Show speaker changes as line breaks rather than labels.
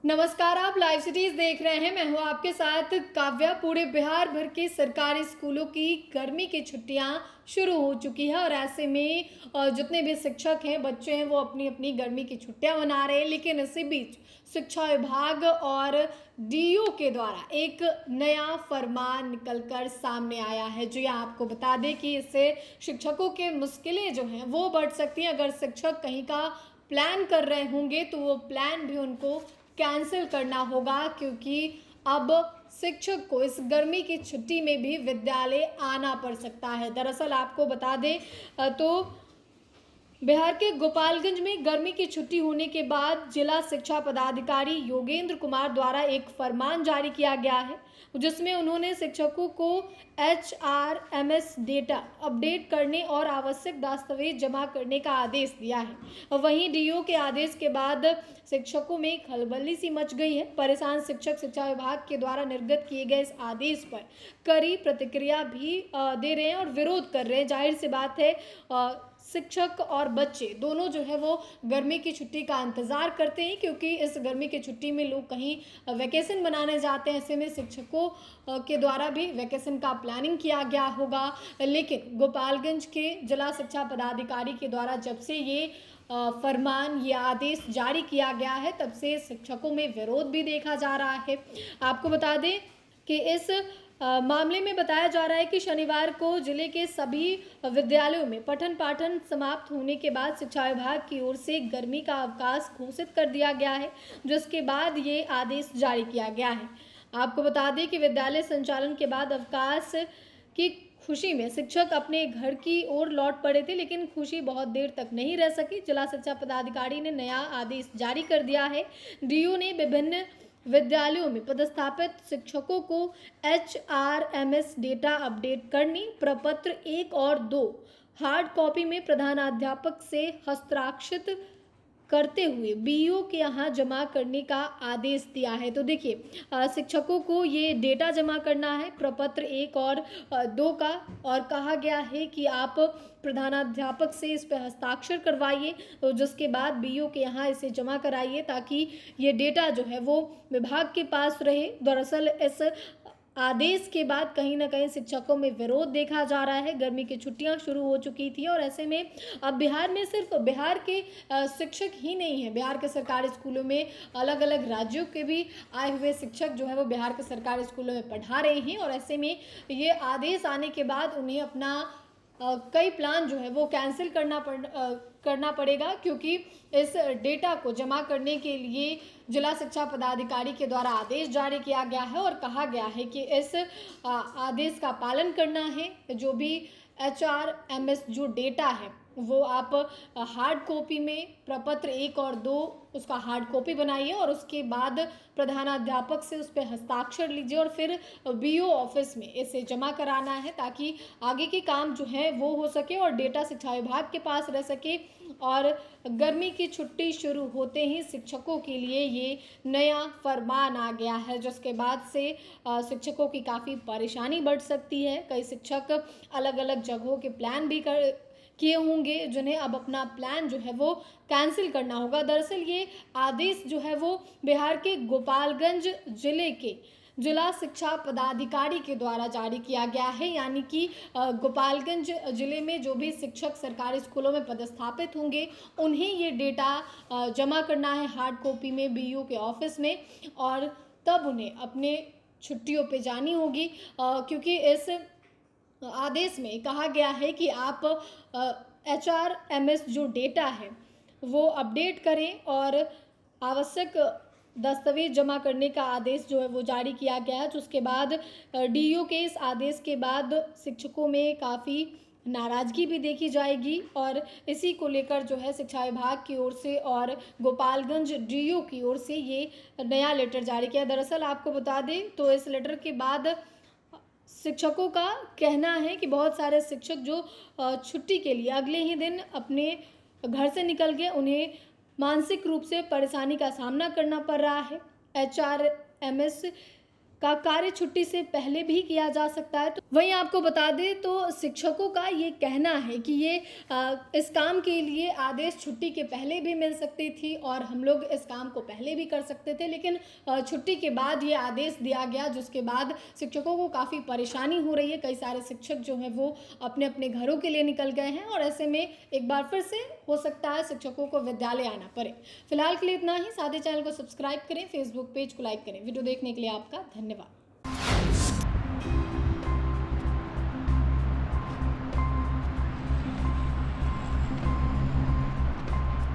नमस्कार, आप live cities देख रहे हैं। मैं हूं आपके साथ काव्या। पूरे बिहार भर के सरकारी स्कूलों की गर्मी की छुट्टियां शुरू हो चुकी है और ऐसे में जितने भी शिक्षक हैं, बच्चे हैं, वो अपनी अपनी गर्मी की छुट्टियां मना रहे हैं। लेकिन इसी बीच शिक्षा विभाग और डीओ के द्वारा एक नया फरमान निकलकर सामने आया है। जी हाँ, आपको बता दें कि इससे शिक्षकों के मुश्किलें जो हैं वो बढ़ सकती हैं। अगर शिक्षक कहीं का प्लान कर रहे होंगे तो वो प्लान भी उनको कैंसिल करना होगा, क्योंकि अब शिक्षक को इस गर्मी की छुट्टी में भी विद्यालय आना पड़ सकता है। दरअसल आपको बता दें तो बिहार के गोपालगंज में गर्मी की छुट्टी होने के बाद जिला शिक्षा पदाधिकारी योगेंद्र कुमार द्वारा एक फरमान जारी किया गया है, जिसमें उन्होंने शिक्षकों को HRMS डेटा अपडेट करने और आवश्यक दस्तावेज जमा करने का आदेश दिया है। वहीं डीओ के आदेश के बाद शिक्षकों में खलबली सी मच गई है। परेशान शिक्षक शिक्षा विभाग के द्वारा निर्गत किए गए इस आदेश पर कड़ी प्रतिक्रिया भी दे रहे हैं और विरोध कर रहे हैं। जाहिर सी बात है, शिक्षक और बच्चे दोनों जो है वो गर्मी की छुट्टी का इंतज़ार करते हैं, क्योंकि इस गर्मी की छुट्टी में लोग कहीं वैकेशन मनाने जाते हैं। ऐसे में शिक्षकों के द्वारा भी वैकेशन का प्लानिंग किया गया होगा। लेकिन गोपालगंज के जिला शिक्षा पदाधिकारी के द्वारा जब से ये फरमान, ये आदेश जारी किया गया है, तब से शिक्षकों में विरोध भी देखा जा रहा है। आपको बता दें कि इस मामले में बताया जा रहा है कि शनिवार को जिले के सभी विद्यालयों में पठन पाठन समाप्त होने के बाद शिक्षा विभाग की ओर से गर्मी का अवकाश घोषित कर दिया गया है, जिसके बाद ये आदेश जारी किया गया है। आपको बता दें कि विद्यालय संचालन के बाद अवकाश की खुशी में शिक्षक अपने घर की ओर लौट पड़े थे, लेकिन खुशी बहुत देर तक नहीं रह सकी। जिला शिक्षा पदाधिकारी ने नया आदेश जारी कर दिया है। डीओ ने विभिन्न विद्यालयों में पदस्थापित शिक्षकों को HRMS डेटा अपडेट करने, प्रपत्र 1 और 2 हार्ड कॉपी में प्रधानाध्यापक से हस्ताक्षरित करते हुए बीईओ के यहाँ जमा करने का आदेश दिया है। तो देखिए, शिक्षकों को ये डेटा जमा करना है, प्रपत्र 1 और 2 का, और कहा गया है कि आप प्रधानाध्यापक से इस पर हस्ताक्षर करवाइए, तो जिसके बाद बीईओ के यहाँ इसे जमा कराइए, ताकि ये डेटा जो है वो विभाग के पास रहे। दरअसल इस आदेश के बाद कहीं ना कहीं शिक्षकों में विरोध देखा जा रहा है। गर्मी की छुट्टियां शुरू हो चुकी थी और ऐसे में अब बिहार में सिर्फ बिहार के शिक्षक ही नहीं हैं। बिहार के सरकारी स्कूलों में अलग अलग राज्यों के भी आए हुए शिक्षक जो है वो बिहार के सरकारी स्कूलों में पढ़ा रहे हैं, और ऐसे में ये आदेश आने के बाद उन्हें अपना कई प्लान जो है वो कैंसिल करना पड़ेगा, क्योंकि इस डेटा को जमा करने के लिए जिला शिक्षा पदाधिकारी के द्वारा आदेश जारी किया गया है और कहा गया है कि इस आदेश का पालन करना है। जो भी HRMS जो डेटा है वो आप हार्ड कॉपी में प्रपत्र 1 और 2 उसका हार्ड कॉपी बनाइए और उसके बाद प्रधानाध्यापक से उस पर हस्ताक्षर लीजिए और फिर बीईओ ऑफिस में इसे जमा कराना है, ताकि आगे के काम जो है वो हो सके और डेटा शिक्षा विभाग के पास रह सके। और गर्मी की छुट्टी शुरू होते ही शिक्षकों के लिए ये नया फरमान आ गया है, जिसके बाद से शिक्षकों की काफ़ी परेशानी बढ़ सकती है। कई शिक्षक अलग अलग जगहों के प्लान भी किए होंगे, जिन्हें अब अपना प्लान जो है वो कैंसिल करना होगा। दरअसल ये आदेश जो है वो बिहार के गोपालगंज जिले के जिला शिक्षा पदाधिकारी के द्वारा जारी किया गया है, यानी कि गोपालगंज जिले में जो भी शिक्षक सरकारी स्कूलों में पदस्थापित होंगे उन्हें ये डेटा जमा करना है हार्ड कॉपी में बीईओ के ऑफिस में, और तब उन्हें अपने छुट्टियों पे जानी होगी, क्योंकि इस आदेश में कहा गया है कि आप HRMS जो डेटा है वो अपडेट करें और आवश्यक दस्तावेज जमा करने का आदेश जो है वो जारी किया गया है। उसके बाद डीईओ के इस आदेश के बाद शिक्षकों में काफ़ी नाराज़गी भी देखी जाएगी, और इसी को लेकर जो है शिक्षा विभाग की ओर से और गोपालगंज डीईओ की ओर से ये नया लेटर जारी किया। दरअसल आपको बता दें तो इस लेटर के बाद शिक्षकों का कहना है कि बहुत सारे शिक्षक जो छुट्टी के लिए अगले ही दिन अपने घर से निकल गए, उन्हें मानसिक रूप से परेशानी का सामना करना पड़ रहा है। HRMS का कार्य छुट्टी से पहले भी किया जा सकता है। तो वहीं आपको बता दें तो शिक्षकों का ये कहना है कि ये इस काम के लिए आदेश छुट्टी के पहले भी मिल सकती थी और हम लोग इस काम को पहले भी कर सकते थे, लेकिन छुट्टी के बाद ये आदेश दिया गया, जिसके बाद शिक्षकों को काफ़ी परेशानी हो रही है। कई सारे शिक्षक जो हैं वो अपने अपने घरों के लिए निकल गए हैं और ऐसे में एक बार फिर से हो सकता है शिक्षकों को विद्यालय आना पड़े। फिलहाल के लिए इतना ही। साथ ही चैनल को सब्सक्राइब करें, फेसबुक पेज को लाइक करें। वीडियो देखने के लिए आपका धन्यवाद।